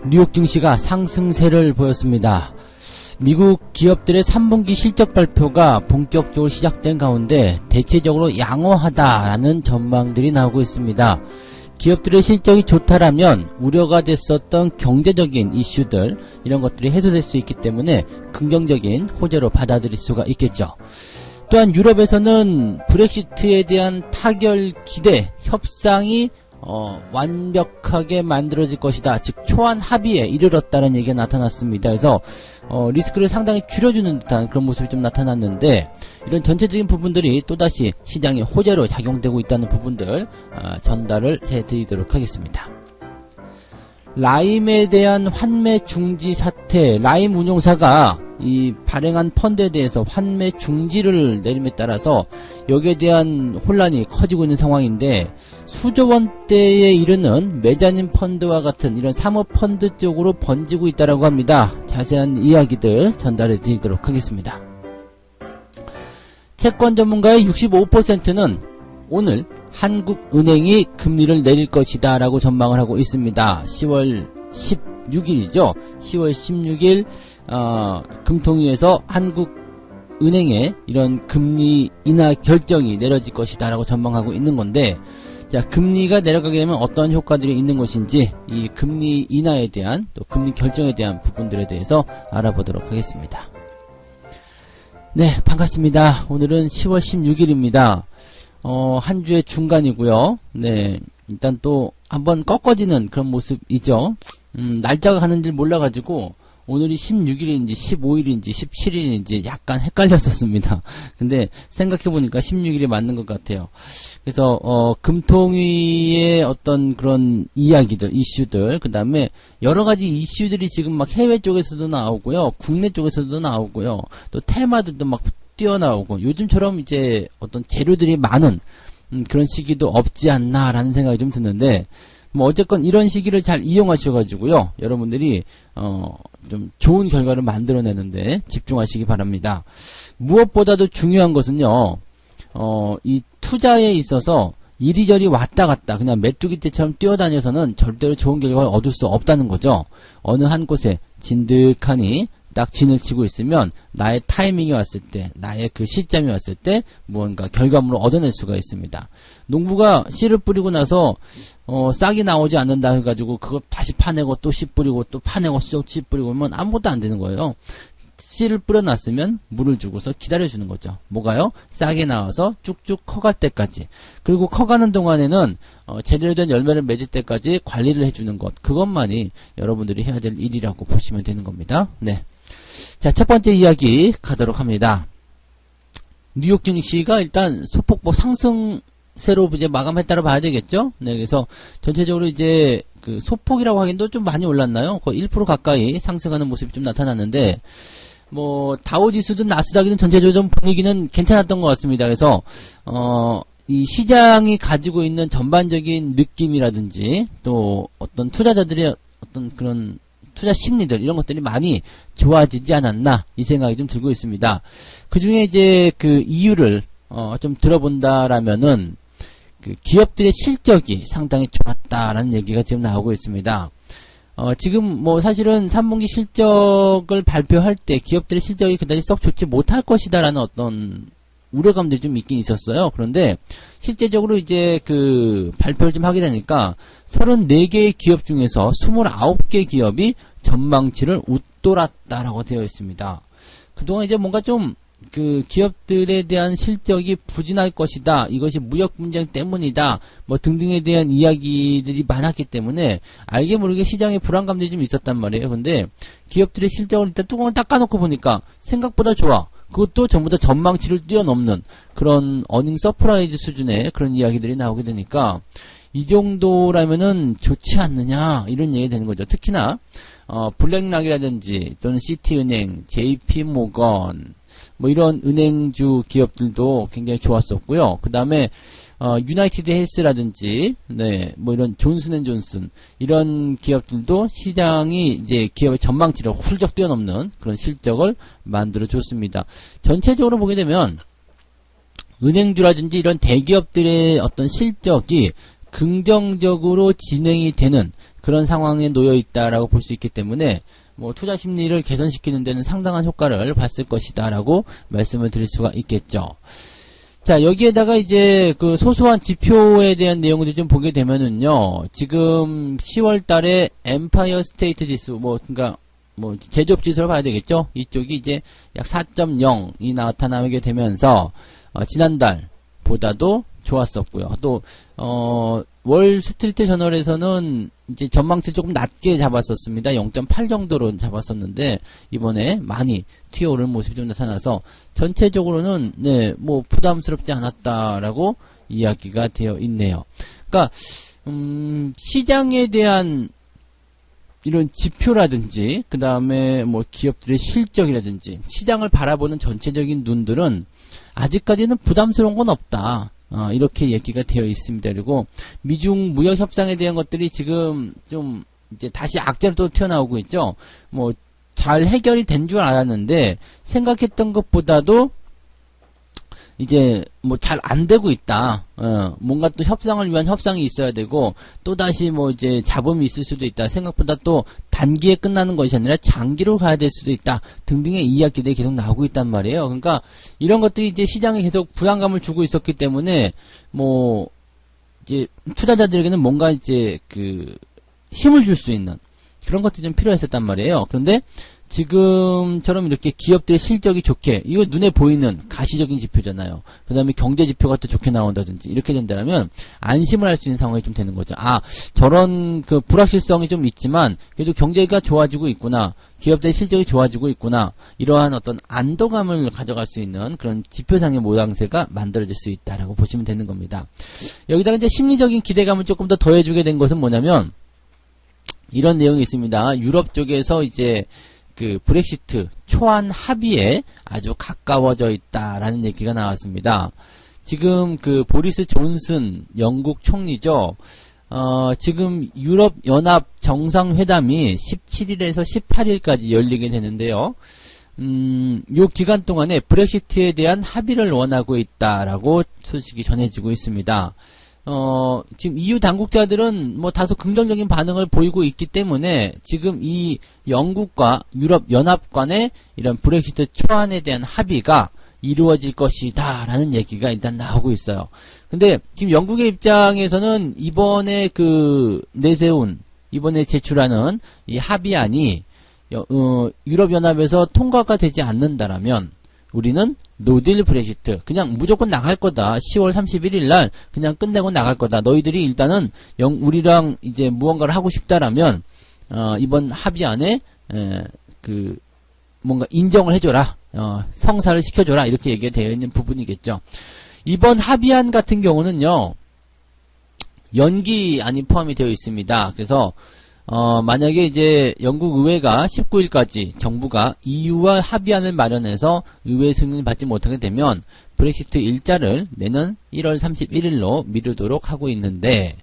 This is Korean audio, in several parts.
뉴욕 증시가 상승세를 보였습니다. 미국 기업들의 3분기 실적 발표가 본격적으로 시작된 가운데 대체적으로 양호하다라는 전망들이 나오고 있습니다. 기업들의 실적이 좋다라면 우려가 됐었던 경제적인 이슈들, 이런 것들이 해소될 수 있기 때문에 긍정적인 호재로 받아들일 수가 있겠죠. 또한 유럽에서는 브렉시트에 대한 타결 기대, 협상이 완벽하게 만들어질 것이다. 즉 초안 합의에 이르렀다는 얘기가 나타났습니다. 그래서 리스크를 상당히 줄여주는 듯한 그런 모습이 좀 나타났는데, 이런 전체적인 부분들이 또다시 시장의 호재로 작용되고 있다는 부분들 전달을 해드리도록 하겠습니다. 라임에 대한 환매 중지 사태, 라임 운용사가 이 발행한 펀드에 대해서 환매 중지를 내림에 따라서 여기에 대한 혼란이 커지고 있는 상황인데, 수조 원대에 이르는 메자닌 펀드와 같은 이런 사모펀드 쪽으로 번지고 있다라고 합니다. 자세한 이야기들 전달해 드리도록 하겠습니다. 채권 전문가의 65%는 오늘 한국은행이 금리를 내릴 것이다 라고 전망을 하고 있습니다. 10월 16일이죠. 10월 16일 금통위에서 한국은행의 이런 금리 인하 결정이 내려질 것이다 라고 전망하고 있는 건데, 자, 금리가 내려가게 되면 어떤 효과들이 있는 것인지, 이 금리 인하에 대한, 또 금리 결정에 대한 부분들에 대해서 알아보도록 하겠습니다. 네, 반갑습니다. 오늘은 10월 16일입니다. 한 주의 중간이고요. 네, 일단 또 한번 꺾어지는 그런 모습이죠. 날짜가 가는 줄 몰라가지고 오늘이 16일인지 15일인지 17일인지 약간 헷갈렸었습니다. 근데 생각해보니까 16일이 맞는 것 같아요. 그래서 금통위의 어떤 그런 이야기들, 이슈들, 그 다음에 여러가지 이슈들이 지금 막 해외 쪽에서도 나오고요, 국내 쪽에서도 나오고요, 또 테마들도 막 뛰어나오고, 요즘처럼 이제 어떤 재료들이 많은 그런 시기도 없지 않나라는 생각이 좀 드는데, 뭐 어쨌건 이런 시기를 잘 이용하셔가지고요, 여러분들이 좀 좋은 결과를 만들어내는데 집중하시기 바랍니다. 무엇보다도 중요한 것은요, 이 투자에 있어서 이리저리 왔다 갔다 그냥 메뚜기 떼처럼 뛰어다녀서는 절대로 좋은 결과를 얻을 수 없다는 거죠. 어느 한 곳에 진득하니 딱 진을 치고 있으면 나의 타이밍이 왔을 때, 나의 그 시점이 왔을 때 무언가 결과물을 얻어낼 수가 있습니다. 농부가 씨를 뿌리고 나서 싹이 나오지 않는다 해가지고 그거 다시 파내고 또 씨 뿌리고 또 파내고 씨 뿌리고 하면 아무것도 안 되는 거예요. 씨를 뿌려놨으면 물을 주고서 기다려주는 거죠. 뭐가요? 싹이 나와서 쭉쭉 커갈 때까지. 그리고 커가는 동안에는 제대로 된 열매를 맺을 때까지 관리를 해주는 것, 그것만이 여러분들이 해야 될 일이라고 보시면 되는 겁니다. 네. 자, 첫 번째 이야기 가도록 합니다. 뉴욕 증시가 일단 소폭 상승세로 이제 마감했다고 봐야 되겠죠? 네, 그래서 전체적으로 이제 그 소폭이라고 하기도 좀 많이 올랐나요? 거의 1% 가까이 상승하는 모습이 좀 나타났는데, 뭐 다우지수든 나스닥이든 전체적으로 좀 분위기는 괜찮았던 것 같습니다. 그래서 이 시장이 가지고 있는 전반적인 느낌이라든지 또 어떤 투자자들의 어떤 그런 투자 심리들, 이런 것들이 많이 좋아지지 않았나, 이 생각이 좀 들고 있습니다. 그 중에 이제 그 이유를 좀 들어본다라면은 그 기업들의 실적이 상당히 좋았다라는 얘기가 지금 나오고 있습니다. 지금 뭐 사실은 3분기 실적을 발표할 때 기업들의 실적이 그다지 썩 좋지 못할 것이다라는 어떤 우려감들이 좀 있긴 있었어요. 그런데 실제적으로 이제 그 발표를 좀 하게 되니까 34개의 기업 중에서 29개 기업이 전망치를 웃돌았다라고 되어 있습니다. 그동안 이제 뭔가 좀 그 기업들에 대한 실적이 부진할 것이다, 이것이 무역 분쟁 때문이다, 뭐 등등에 대한 이야기들이 많았기 때문에 알게 모르게 시장에 불안감들이 좀 있었단 말이에요. 근데 기업들의 실적을 일단 뚜껑을 딱 까놓고 보니까 생각보다 좋아. 그것도 전부 다 전망치를 뛰어넘는 그런 어닝 서프라이즈 수준의 그런 이야기들이 나오게 되니까 이 정도라면은 좋지 않느냐, 이런 얘기가 되는 거죠. 특히나 블랙락이라든지 또는 시티은행, JP모건, 뭐 이런 은행주 기업들도 굉장히 좋았었고요. 그 다음에 유나이티드 헬스라든지, 네, 뭐 이런 존슨앤존슨, 이런 기업들도 시장이 이제 기업의 전망치를 훌쩍 뛰어넘는 그런 실적을 만들어 줬습니다. 전체적으로 보게 되면 은행주라든지 이런 대기업들의 어떤 실적이 긍정적으로 진행이 되는 그런 상황에 놓여 있다라고 볼 수 있기 때문에 뭐 투자 심리를 개선시키는 데는 상당한 효과를 봤을 것이다라고 말씀을 드릴 수가 있겠죠. 자, 여기에다가 이제 그 소소한 지표에 대한 내용을 좀 보게 되면은요, 지금 10월 달에 엠파이어 스테이트 지수, 그러니까 제조업 지수로 봐야 되겠죠? 이쪽이 이제 약 4.0이 나타나게 되면서, 지난달보다도 좋았었고요. 또, 월 스트리트 저널에서는 이제 전망치 조금 낮게 잡았었습니다. 0.8 정도로 잡았었는데, 이번에 많이 튀어오르는 모습이 좀 나타나서, 전체적으로는, 부담스럽지 않았다라고 이야기가 되어 있네요. 그러니까, 시장에 대한 이런 지표라든지, 그 다음에 기업들의 실적이라든지, 시장을 바라보는 전체적인 눈들은 아직까지는 부담스러운 건 없다. 이렇게 얘기가 되어 있습니다. 그리고 미중 무역 협상에 대한 것들이 지금 좀 이제 다시 악재로 또 튀어나오고 있죠. 잘 해결이 된 줄 알았는데 생각했던 것보다도 이제 잘 안 되고 있다. 뭔가 또 협상을 위한 협상이 있어야 되고 또 다시 이제 잡음이 있을 수도 있다. 생각보다 또 단기에 끝나는 것이 아니라 장기로 가야 될 수도 있다. 등등의 이야기들이 계속 나오고 있단 말이에요. 그러니까 이런 것들이 이제 시장에 계속 불안감을 주고 있었기 때문에 이제 투자자들에게는 뭔가 이제 힘을 줄 수 있는 그런 것들이 좀 필요했었단 말이에요. 그런데 지금처럼 이렇게 기업들의 실적이 좋게, 이거 눈에 보이는 가시적인 지표잖아요. 그 다음에 경제 지표가 또 좋게 나온다든지, 이렇게 된다면, 안심을 할 수 있는 상황이 좀 되는 거죠. 저런 불확실성이 좀 있지만, 그래도 경제가 좋아지고 있구나, 기업들의 실적이 좋아지고 있구나, 이러한 어떤 안도감을 가져갈 수 있는 그런 지표상의 모양새가 만들어질 수 있다라고 보시면 되는 겁니다. 여기다가 이제 심리적인 기대감을 조금 더 더해주게 된 것은 뭐냐면, 이런 내용이 있습니다. 유럽 쪽에서 이제, 브렉시트 초안 합의에 아주 가까워져 있다라는 얘기가 나왔습니다. 지금 보리스 존슨 영국 총리죠. 지금 유럽 연합 정상회담이 17일에서 18일까지 열리게 되는데요. 요 기간 동안에 브렉시트에 대한 합의를 원하고 있다라고 소식이 전해지고 있습니다. 지금 EU 당국자들은 다소 긍정적인 반응을 보이고 있기 때문에 지금 이 영국과 유럽 연합 간의 이런 브렉시트 초안에 대한 합의가 이루어질 것이다 라는 얘기가 일단 나오고 있어요. 근데 지금 영국의 입장에서는 이번에 이번에 제출하는 이 합의안이 유럽 연합에서 통과가 되지 않는다라면 우리는 노딜 브렉시트, 그냥 무조건 나갈 거다. 10월 31일 날 그냥 끝내고 나갈 거다. 너희들이 일단은 우리랑 이제 무언가를 하고 싶다라면 이번 합의안에 뭔가 인정을 해줘라. 성사를 시켜줘라. 이렇게 얘기가 되어 있는 부분이겠죠. 이번 합의안 같은 경우는요, 연기안이 포함이 되어 있습니다. 그래서 만약에 이제 영국 의회가 19일까지 정부가 EU와 합의안을 마련해서 의회 승인을 받지 못하게 되면 브렉시트 일자를 내년 1월 31일로 미루도록 하고 있는데,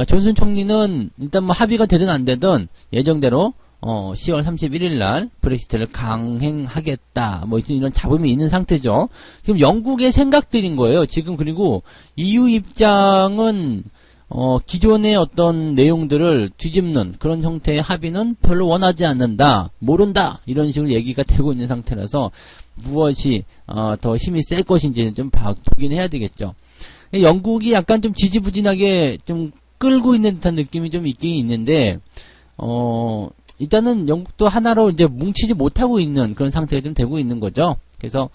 존슨 총리는 일단 합의가 되든 안 되든 예정대로 10월 31일 날 브렉시트를 강행하겠다. 이런 잡음이 있는 상태죠. 지금 영국의 생각들인 거예요. 지금 그리고 EU 입장은 기존의 어떤 내용들을 뒤집는 그런 형태의 합의는 별로 원하지 않는다, 모른다, 이런 식으로 얘기가 되고 있는 상태라서 무엇이 더 힘이 셀 것인지는 좀 보긴 해야 되겠죠. 영국이 약간 좀 지지부진하게 좀 끌고 있는 듯한 느낌이 좀 있긴 있는데, 일단은 영국도 하나로 이제 뭉치지 못하고 있는 그런 상태가 좀 되고 있는 거죠. 그래서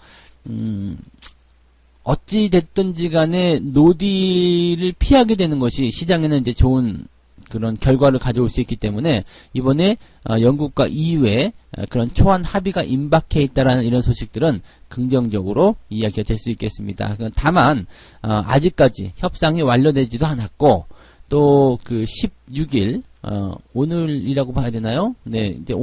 어찌 됐든지 간에 노딜을 피하게 되는 것이 시장에는 이제 좋은 그런 결과를 가져올 수 있기 때문에 이번에 영국과 EU의 그런 초안 합의가 임박해 있다라는 이런 소식들은 긍정적으로 이야기가 될 수 있겠습니다. 다만 아직까지 협상이 완료되지도 않았고 또 16일 오늘이라고 봐야 되나요? 네, 이제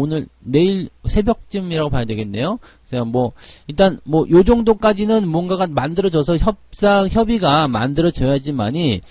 내일 새벽쯤이라고 봐야 되겠네요. 그래서 일단 요 정도까지는 뭔가가 만들어져서 협의가 만들어져야지만이,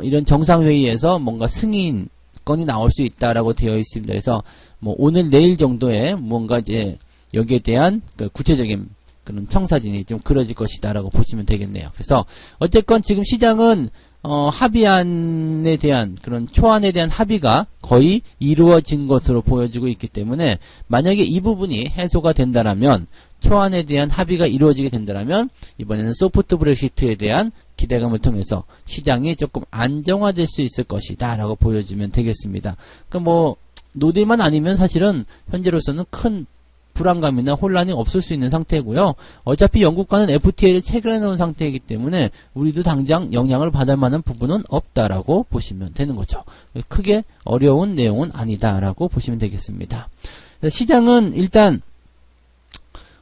이런 정상회의에서 뭔가 승인건이 나올 수 있다라고 되어 있습니다. 그래서 오늘, 내일 정도에 뭔가 이제 여기에 대한 구체적인 그런 청사진이 좀 그려질 것이다라고 보시면 되겠네요. 그래서 어쨌건 지금 시장은 합의안에 대한 그런 초안에 대한 합의가 거의 이루어진 것으로 보여지고 있기 때문에 만약에 이 부분이 해소가 된다라면 초안에 대한 합의가 이루어지게 된다라면 이번에는 소프트 브렉시트에 대한 기대감을 통해서 시장이 조금 안정화될 수 있을 것이다 라고 보여지면 되겠습니다. 그러니까 뭐 노딜만 아니면 사실은 현재로서는 큰 불안감이나 혼란이 없을 수 있는 상태고요. 어차피 영국과는 FTA를 체결해 놓은 상태이기 때문에 우리도 당장 영향을 받을 만한 부분은 없다라고 보시면 되는 거죠. 크게 어려운 내용은 아니다라고 보시면 되겠습니다. 시장은 일단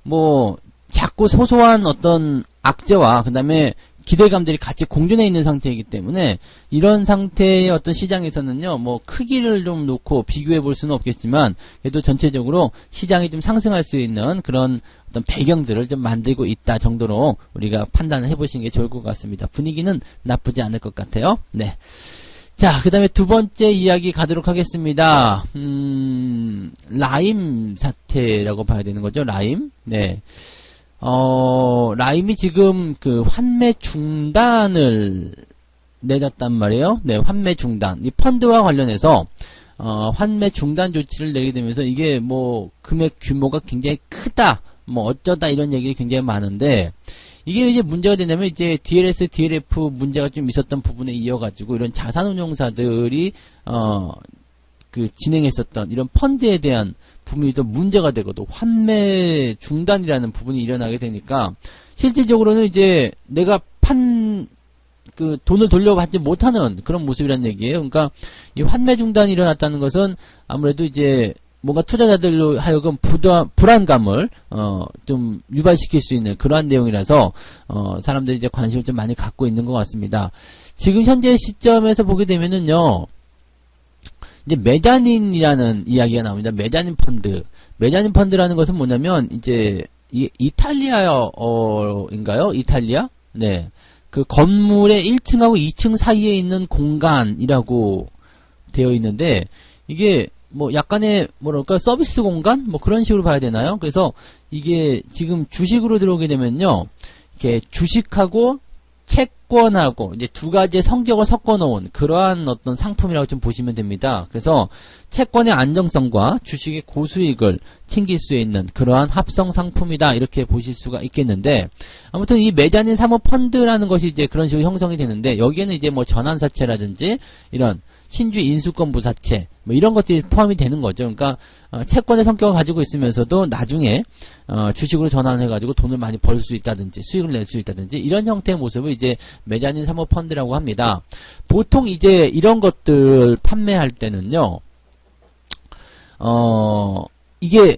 뭐 자꾸 소소한 어떤 악재와 그 다음에 기대감들이 같이 공존해 있는 상태이기 때문에 이런 상태의 어떤 시장에서는요, 뭐 크기를 좀 놓고 비교해 볼 수는 없겠지만 그래도 전체적으로 시장이 좀 상승할 수 있는 그런 어떤 배경들을 좀 만들고 있다 정도로 우리가 판단을 해보시는 게 좋을 것 같습니다. 분위기는 나쁘지 않을 것 같아요. 네. 자, 그 다음에 두 번째 이야기 가도록 하겠습니다. 라임 사태라고 봐야 되는 거죠, 라임. 네. 라임이 지금 그 환매 중단을 내렸단 말이에요. 네, 환매 중단. 이 펀드와 관련해서, 환매 중단 조치를 내리게 되면서 이게 뭐 금액 규모가 굉장히 크다, 뭐 어쩌다 이런 얘기가 굉장히 많은데, 이게 이제 문제가 되냐면 이제 DLS, DLF 문제가 좀 있었던 부분에 이어가지고 이런 자산운용사들이, 진행했었던 이런 펀드에 대한 부분이 또 문제가 되거든. 환매 중단이라는 부분이 일어나게 되니까 실질적으로는 이제 내가 돈을 돌려받지 못하는 그런 모습이란 얘기예요. 그러니까 이 환매 중단이 일어났다는 것은 아무래도 이제 뭔가 투자자들로 하여금 불안감을 좀 유발시킬 수 있는 그러한 내용이라서 사람들이 이제 관심을 좀 많이 갖고 있는 것 같습니다. 지금 현재 시점에서 보게 되면은요. 이제 메자닌이라는 이야기가 나옵니다. 메자닌 펀드. 메자닌 펀드라는 것은 뭐냐면 이제 이탈리아어인가요? 이탈리아? 네. 그 건물의 1층하고 2층 사이에 있는 공간이라고 되어 있는데 이게 뭐 약간의 뭐랄까 서비스 공간? 뭐 그런 식으로 봐야 되나요? 그래서 이게 지금 주식으로 들어오게 되면요. 이렇게 주식하고 채권하고 이제 두 가지의 성격을 섞어 놓은 그러한 어떤 상품이라고 좀 보시면 됩니다. 그래서 채권의 안정성과 주식의 고수익을 챙길 수 있는 그러한 합성 상품이다 이렇게 보실 수가 있겠는데 아무튼 이 메자닌 사모펀드라는 것이 이제 그런 식으로 형성이 되는데 여기에는 이제 뭐 전환사채라든지 이런 신주 인수권 부사채 뭐 이런 것들이 포함이 되는 거죠. 그러니까 채권의 성격을 가지고 있으면서도 나중에 주식으로 전환해가지고 돈을 많이 벌 수 있다든지 수익을 낼 수 있다든지 이런 형태의 모습을 이제 메자닌 사모펀드라고 합니다. 보통 이제 이런 것들 판매할 때는요. 이게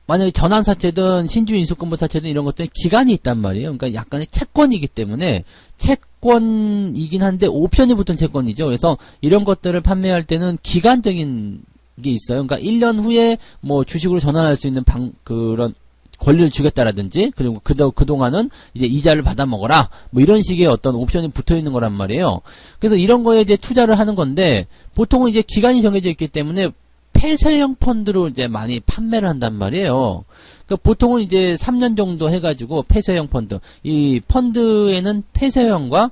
만약에 전환사채든 신주인수권부사채든 이런 것들은 기간이 있단 말이에요. 그러니까 약간의 채권이기 때문에 채권이긴 한데 옵션이 붙은 채권이죠. 그래서 이런 것들을 판매할 때는 기간적인 게 있어요. 그러니까 1년 후에 뭐 주식으로 전환할 수 있는 그런 권리를 주겠다라든지 그리고 그동안은 이제 이자를 받아 먹어라. 뭐 이런 식의 어떤 옵션이 붙어 있는 거란 말이에요. 그래서 이런 거에 이제 투자를 하는 건데 보통은 이제 기간이 정해져 있기 때문에 폐쇄형 펀드로 이제 많이 판매를 한단 말이에요. 그러니까 보통은 이제 3년 정도 해가지고 폐쇄형 펀드. 이 펀드에는 폐쇄형과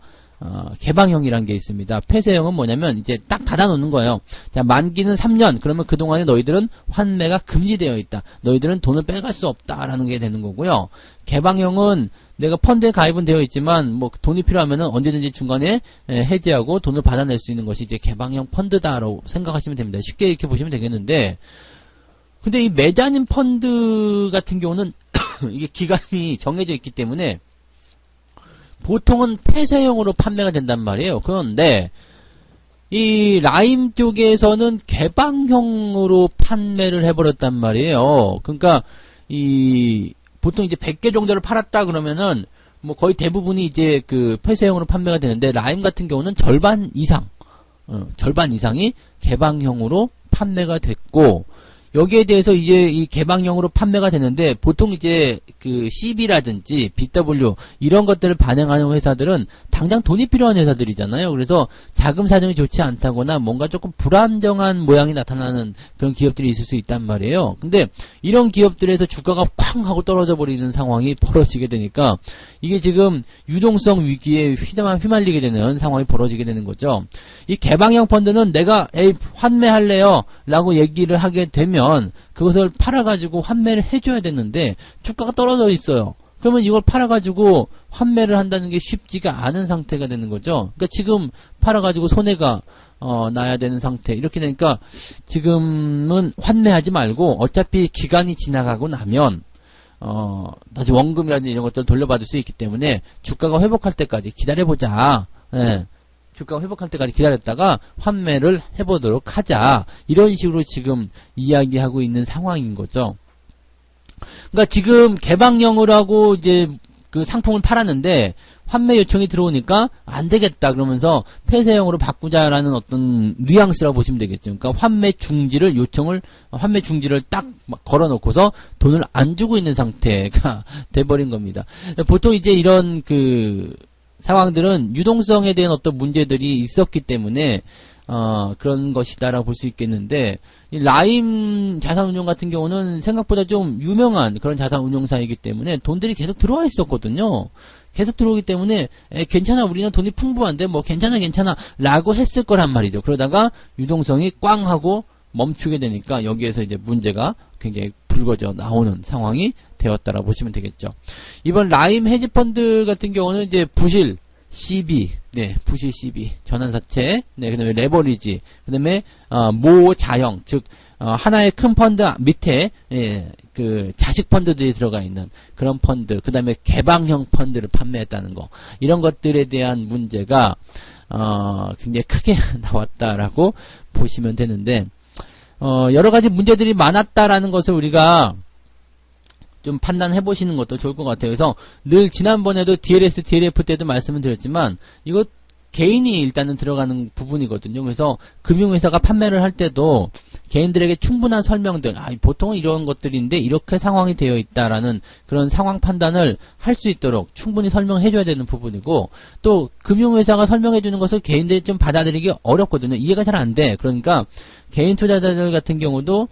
개방형이란 게 있습니다. 폐쇄형은 뭐냐면 이제 딱 닫아놓는 거예요. 자, 만기는 3년. 그러면 그동안에 너희들은 환매가 금지되어 있다. 너희들은 돈을 빼갈 수 없다라는 게 되는 거고요. 개방형은 내가 펀드에 가입은 되어 있지만 뭐 돈이 필요하면은 언제든지 중간에 해지하고 돈을 받아낼 수 있는 것이 이제 개방형 펀드다라고 생각하시면 됩니다. 쉽게 이렇게 보시면 되겠는데 근데 이 메자닌 펀드 같은 경우는 이게 기간이 정해져 있기 때문에 보통은 폐쇄형으로 판매가 된단 말이에요. 그런데 이 라임 쪽에서는 개방형으로 판매를 해버렸단 말이에요. 그러니까 보통 이제 100개 정도를 팔았다 그러면은 뭐 거의 대부분이 이제 그 폐쇄형으로 판매가 되는데 라임 같은 경우는 절반 이상이 개방형으로 판매가 됐고 여기에 대해서 이제 이 개방형으로 판매가 되는데 보통 이제 그 CB라든지 BW 이런 것들을 반영하는 회사들은 당장 돈이 필요한 회사들이잖아요. 그래서 자금 사정이 좋지 않다거나 뭔가 조금 불안정한 모양이 나타나는 그런 기업들이 있을 수 있단 말이에요. 근데 이런 기업들에서 주가가 쾅 하고 떨어져 버리는 상황이 벌어지게 되니까 이게 지금 유동성 위기에 휘말리게 되는 상황이 벌어지게 되는 거죠. 이 개방형 펀드는 내가 환매할래요 라고 얘기를 하게 되면 그것을 팔아가지고 환매를 해줘야 되는데 주가가 떨어져 있어요. 그러면 이걸 팔아가지고 환매를 한다는 게 쉽지가 않은 상태가 되는 거죠. 그러니까 지금 팔아가지고 손해가 나야 되는 상태. 이렇게 되니까 지금은 환매하지 말고 어차피 기간이 지나가고 나면 다시 원금이라든지 이런 것들을 돌려받을 수 있기 때문에 주가가 회복할 때까지 기다려보자. 예. 주가가 회복할 때까지 기다렸다가 환매를 해보도록 하자. 이런 식으로 지금 이야기하고 있는 상황인 거죠. 그러니까 지금 개방형으로 하고 이제 그 상품을 팔았는데 환매 요청이 들어오니까 안 되겠다 그러면서 폐쇄형으로 바꾸자라는 어떤 뉘앙스라고 보시면 되겠죠. 그러니까 환매 중지를 딱 걸어놓고서 돈을 안 주고 있는 상태가 돼버린 겁니다. 보통 이제 이런 그 상황들은 유동성에 대한 어떤 문제들이 있었기 때문에 그런 것이다라고 볼 수 있겠는데 이 라임 자산운용 같은 경우는 생각보다 좀 유명한 그런 자산운용사이기 때문에 돈들이 계속 들어와 있었거든요. 계속 들어오기 때문에 괜찮아 우리는 돈이 풍부한데 뭐 괜찮아 라고 했을 거란 말이죠. 그러다가 유동성이 꽝 하고 멈추게 되니까 여기에서 이제 문제가 굉장히 불거져 나오는 상황이 되었다라고 보시면 되겠죠. 이번 라임 헤지펀드 같은 경우는 이제 부실 CB, 부실 CB, 전환사채, 그 다음에 레버리지, 그 다음에, 모자형, 즉, 하나의 큰 펀드 밑에, 그, 자식 펀드들이 들어가 있는 그런 펀드, 그 다음에 개방형 펀드를 판매했다는 거, 이런 것들에 대한 문제가, 굉장히 크게 나왔다라고 보시면 되는데, 여러 가지 문제들이 많았다라는 것을 우리가 좀 판단해 보시는 것도 좋을 것 같아요. 그래서 늘 지난번에도 DLS, DLF 때도 말씀을 드렸지만 이거 개인이 일단은 들어가는 부분이거든요. 그래서 금융회사가 판매를 할 때도 개인들에게 충분한 설명들, 보통은 이런 것들인데 이렇게 상황이 되어 있다라는 그런 상황 판단을 할 수 있도록 충분히 설명해 줘야 되는 부분이고 또 금융회사가 설명해 주는 것을 개인들이 좀 받아들이기 어렵거든요. 이해가 잘 안 돼. 그러니까 개인 투자자들 같은 경우도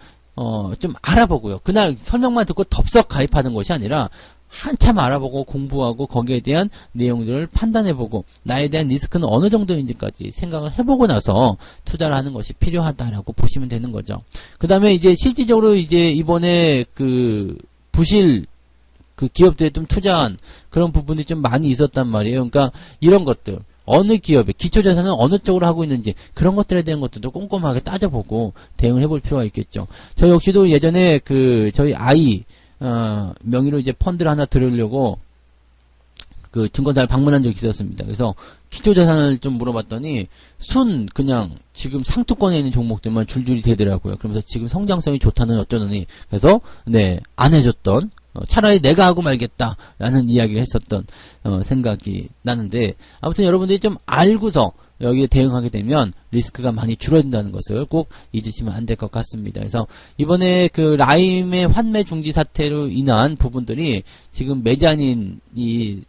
좀 알아보고요. 그날 설명만 듣고 덥석 가입하는 것이 아니라 한참 알아보고 공부하고 거기에 대한 내용들을 판단해보고 나에 대한 리스크는 어느 정도인지까지 생각을 해보고 나서 투자를 하는 것이 필요하다라고 보시면 되는 거죠. 그 다음에 이제 실질적으로 이제 이번에 그 부실 그 기업들에 좀 투자한 그런 부분이 좀 많이 있었단 말이에요. 그러니까 이런 것들. 어느 기업의 기초자산은 어느 쪽으로 하고 있는지 그런 것들에 대한 것들도 꼼꼼하게 따져보고 대응을 해볼 필요가 있겠죠. 저 역시도 예전에 그 저희 아이 명의로 이제 펀드를 하나 들으려고 그 증권사를 방문한 적이 있었습니다. 그래서 기초자산을 좀 물어봤더니 그냥 지금 상투권에 있는 종목들만 줄줄이 되더라고요. 그러면서 지금 성장성이 좋다는 어쩌더니 그래서 안 해줬던 차라리 내가 하고 말겠다라는 이야기를 했었던 생각이 나는데 아무튼 여러분들이 좀 알고서 여기에 대응하게 되면 리스크가 많이 줄어든다는 것을 꼭 잊으시면 안 될 것 같습니다. 그래서 이번에 그 라임의 환매 중지 사태로 인한 부분들이 지금 매장인 이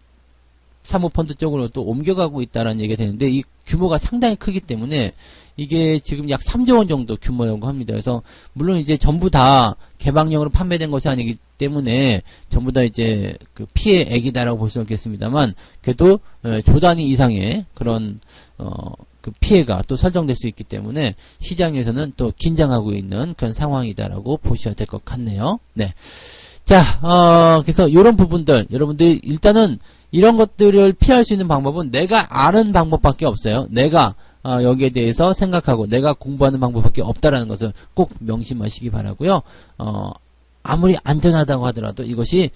사모펀드 쪽으로 또 옮겨가고 있다라는 얘기가 되는데 이 규모가 상당히 크기 때문에 이게 지금 약 3조 원 정도 규모라고 합니다. 그래서 물론 이제 전부 다 개방형으로 판매된 것이 아니기 때문에 전부 다 이제 그 피해액이다라고 볼 수 있겠습니다만 그래도 조 단위 이상의 그런 그 피해가 또 설정될 수 있기 때문에 시장에서는 또 긴장하고 있는 그런 상황이다라고 보셔야 될 것 같네요. 자, 그래서 이런 부분들 여러분들이 일단은 이런 것들을 피할 수 있는 방법은 내가 아는 방법밖에 없어요. 내가 여기에 대해서 생각하고 내가 공부하는 방법밖에 없다라는 것을 꼭 명심하시기 바라고요. 아무리 안전하다고 하더라도 이것이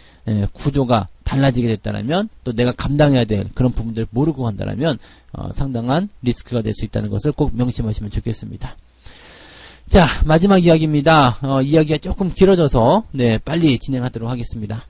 구조가 달라지게 됐다면 또 내가 감당해야 될 그런 부분들을 모르고 한다면 상당한 리스크가 될 수 있다는 것을 꼭 명심하시면 좋겠습니다. 자, 마지막 이야기입니다. 이야기가 조금 길어져서 빨리 진행하도록 하겠습니다.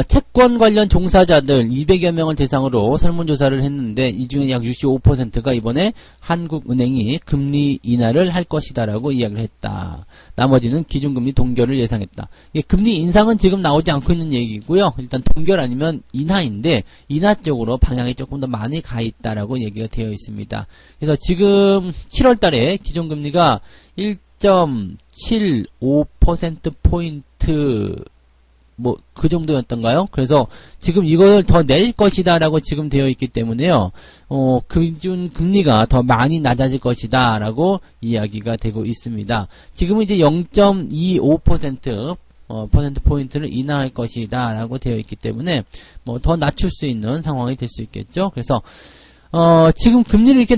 채권 관련 종사자들 200여 명을 대상으로 설문조사를 했는데 이 중에 약 65%가 이번에 한국은행이 금리 인하를 할 것이다라고 이야기를 했다. 나머지는 기준금리 동결을 예상했다. 금리 인상은 지금 나오지 않고 있는 얘기고요. 일단 동결 아니면 인하인데 인하 쪽으로 방향이 조금 더 많이 가 있다라고 얘기가 되어 있습니다. 그래서 지금 7월 달에 기준금리가 1.75%포인트 그 정도였던가요? 그래서 지금 이걸 더 내릴 것이다라고 지금 되어 있기 때문에요. 기준 금리가 더 많이 낮아질 것이다라고 이야기가 되고 있습니다. 지금은 이제 0.25% 퍼센트 포인트를 인하할 것이다라고 되어 있기 때문에 더 낮출 수 있는 상황이 될 수 있겠죠. 그래서 지금 금리를 이렇게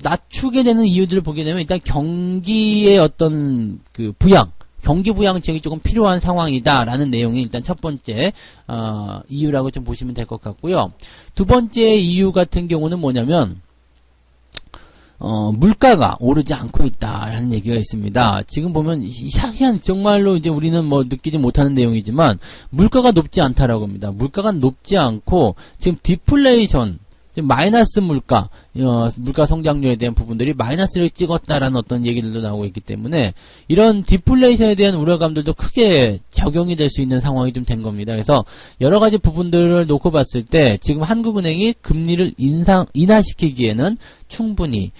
낮추게 되는 이유들을 보게 되면 일단 경기의 어떤 그 경기 부양책이 조금 필요한 상황이다라는 내용이 일단 첫 번째 이유라고 좀 보시면 될 것 같고요. 두 번째 이유 같은 경우는 뭐냐면 물가가 오르지 않고 있다라는 얘기가 있습니다. 지금 보면 희한 정말로 이제 우리는 느끼지 못하는 내용이지만 물가가 높지 않다라고 합니다. 물가가 높지 않고 지금 디플레이션 마이너스 물가 성장률에 대한 부분들이 마이너스를 찍었다라는 어떤 얘기들도 나오고 있기 때문에 이런 디플레이션에 대한 우려감들도 크게 적용이 될 수 있는 상황이 좀 된 겁니다. 그래서 여러 가지 부분들을 놓고 봤을 때 지금 한국은행이 금리를 인하시키기에는 충분히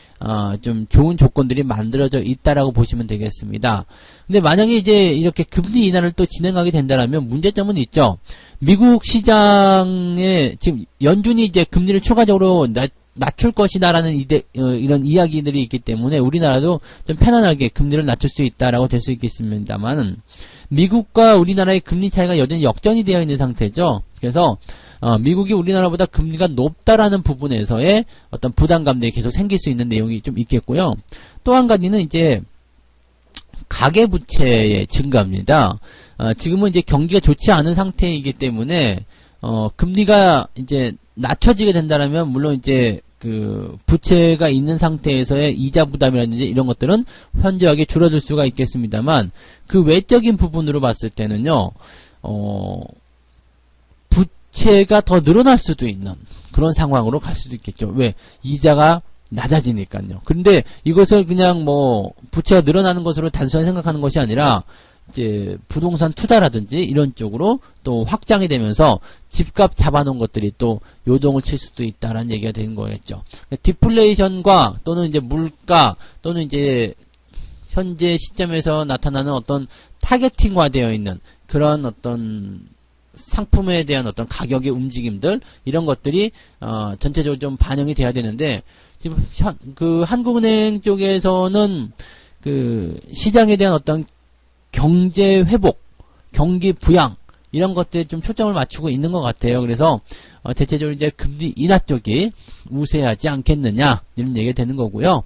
좀 좋은 조건들이 만들어져 있다라고 보시면 되겠습니다. 근데 만약에 이제 이렇게 금리 인하를 또 진행하게 된다면 문제점은 있죠. 미국 시장에 지금 연준이 이제 금리를 추가적으로 낮출 것이다라는 이런 이야기들이 있기 때문에 우리나라도 좀 편안하게 금리를 낮출 수 있다라고 될 수 있겠습니다만 미국과 우리나라의 금리 차이가 여전히 역전이 되어 있는 상태죠. 그래서 미국이 우리나라보다 금리가 높다라는 부분에서의 어떤 부담감들이 계속 생길 수 있는 내용이 좀 있겠고요. 또 한 가지는 이제 가계부채의 증가입니다. 지금은 이제 경기가 좋지 않은 상태이기 때문에 금리가 이제 낮춰지게 된다면 물론 이제 그 부채가 있는 상태에서의 이자 부담이라든지 이런 것들은 현저하게 줄어들 수가 있겠습니다만 그 외적인 부분으로 봤을 때는요. 부채가 더 늘어날 수도 있는 그런 상황으로 갈 수도 있겠죠. 왜? 이자가 낮아지니까요. 그런데 이것을 그냥 부채가 늘어나는 것으로 단순히 생각하는 것이 아니라 이제 부동산 투자라든지 이런 쪽으로 또 확장이 되면서 집값 잡아놓은 것들이 또 요동을 칠 수도 있다라는 얘기가 되는 거겠죠. 디플레이션과 또는 이제 물가 또는 이제 현재 시점에서 나타나는 어떤 타겟팅화되어 있는 그런 어떤 상품에 대한 어떤 가격의 움직임들 이런 것들이 전체적으로 좀 반영이 돼야 되는데 지금 그 한국은행 쪽에서는 그 시장에 대한 어떤 경제 회복, 경기 부양 이런 것들에 좀 초점을 맞추고 있는 것 같아요. 그래서 대체적으로 이제 금리 인하 쪽이 우세하지 않겠느냐 이런 얘기가 되는 거고요.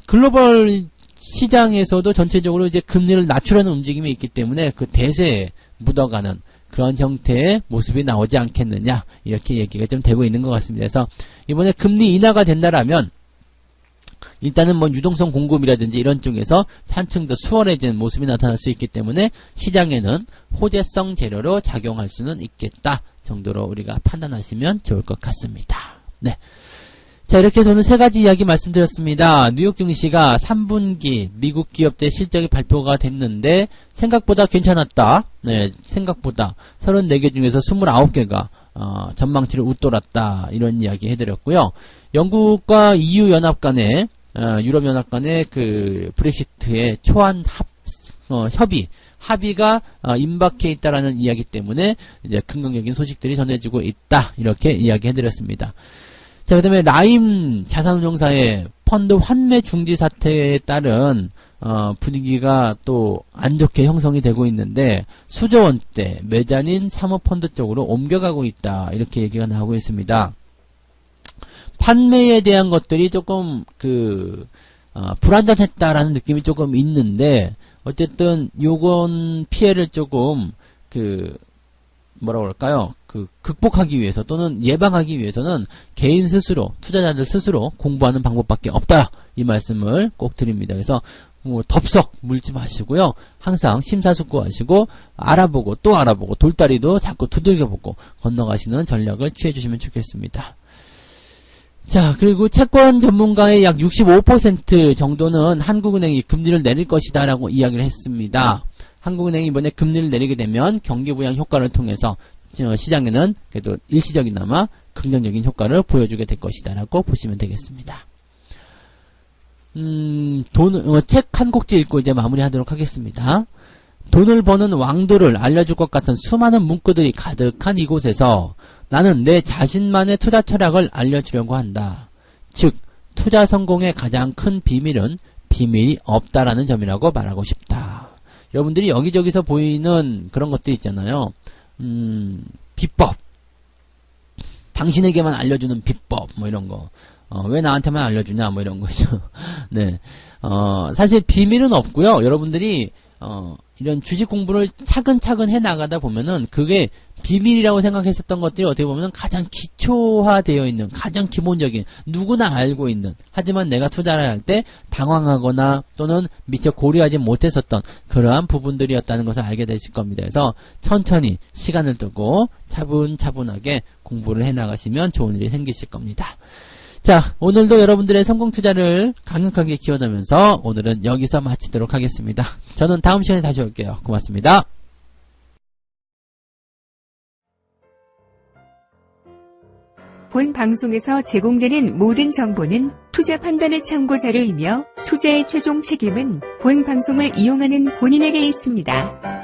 글로벌 시장에서도 전체적으로 이제 금리를 낮추려는 움직임이 있기 때문에 그 대세에 묻어가는 그런 형태의 모습이 나오지 않겠느냐 이렇게 얘기가 좀 되고 있는 것 같습니다. 그래서 이번에 금리 인하가 된다라면 일단은 유동성 공급이라든지 이런 쪽에서 한층 더 수월해지는 모습이 나타날 수 있기 때문에 시장에는 호재성 재료로 작용할 수는 있겠다 정도로 우리가 판단하시면 좋을 것 같습니다. 네. 자, 이렇게 해서 오늘 세 가지 이야기 말씀드렸습니다. 뉴욕 증시가 3분기 미국 기업들 실적이 발표가 됐는데 생각보다 괜찮았다. 네, 생각보다 34개 중에서 29개가 전망치를 웃돌았다. 이런 이야기 해드렸고요. 영국과 EU 연합 간의 유럽 연합 간의 그 브렉시트의 초안 합의가 임박해 있다라는 이야기 때문에 이제 긍정적인 소식들이 전해지고 있다. 이렇게 이야기 해드렸습니다. 자, 그 다음에 라임 자산운용사의 펀드 환매 중지 사태에 따른 분위기가 또 안 좋게 형성이 되고 있는데 수조 원대 메자닌 사모펀드 쪽으로 옮겨가고 있다. 이렇게 얘기가 나오고 있습니다. 판매에 대한 것들이 조금 불안전했다라는 느낌이 조금 있는데 어쨌든 요건 피해를 조금 뭐라고 할까요? 극복하기 위해서 또는 예방하기 위해서는 개인 스스로, 투자자들 스스로 공부하는 방법밖에 없다. 이 말씀을 꼭 드립니다. 그래서 뭐 덥석 물지 마시고요. 항상 심사숙고하시고 알아보고 또 알아보고 돌다리도 자꾸 두들겨보고 건너가시는 전략을 취해주시면 좋겠습니다. 자, 그리고 채권 전문가의 약 65% 정도는 한국은행이 금리를 내릴 것이다 라고 이야기를 했습니다. 한국은행이 이번에 금리를 내리게 되면 경기부양 효과를 통해서 시장에는 그래도 일시적이나마 긍정적인 효과를 보여주게 될 것이다 라고 보시면 되겠습니다. 책 한 곡지 읽고 이제 마무리하도록 하겠습니다. 돈을 버는 왕도를 알려줄 것 같은 수많은 문구들이 가득한 이곳에서 나는 내 자신만의 투자 철학을 알려주려고 한다. 즉, 투자 성공의 가장 큰 비밀은 비밀이 없다라는 점이라고 말하고 싶다. 여러분들이 여기저기서 보이는 그런 것들 있잖아요. 비법. 당신에게만 알려주는 비법, 뭐 이런 거. 왜 나한테만 알려주냐, 뭐 이런 거죠. 네. 사실 비밀은 없고요. 여러분들이, 이런 주식 공부를 차근차근 해 나가다 보면은 그게 비밀이라고 생각했었던 것들이 어떻게 보면 가장 기초화되어 있는, 가장 기본적인, 누구나 알고 있는, 하지만 내가 투자를 할 때 당황하거나 또는 미처 고려하지 못했었던 그러한 부분들이었다는 것을 알게 되실 겁니다. 그래서 천천히 시간을 두고 차분차분하게 공부를 해 나가시면 좋은 일이 생기실 겁니다. 자, 오늘도 여러분들의 성공 투자를 강력하게 기원하면서 오늘은 여기서 마치도록 하겠습니다. 저는 다음 시간에 다시 올게요. 고맙습니다. 본 방송에서 제공되는 모든 정보는 투자 판단의 참고 자료이며 투자의 최종 책임은 본 방송을 이용하는 본인에게 있습니다.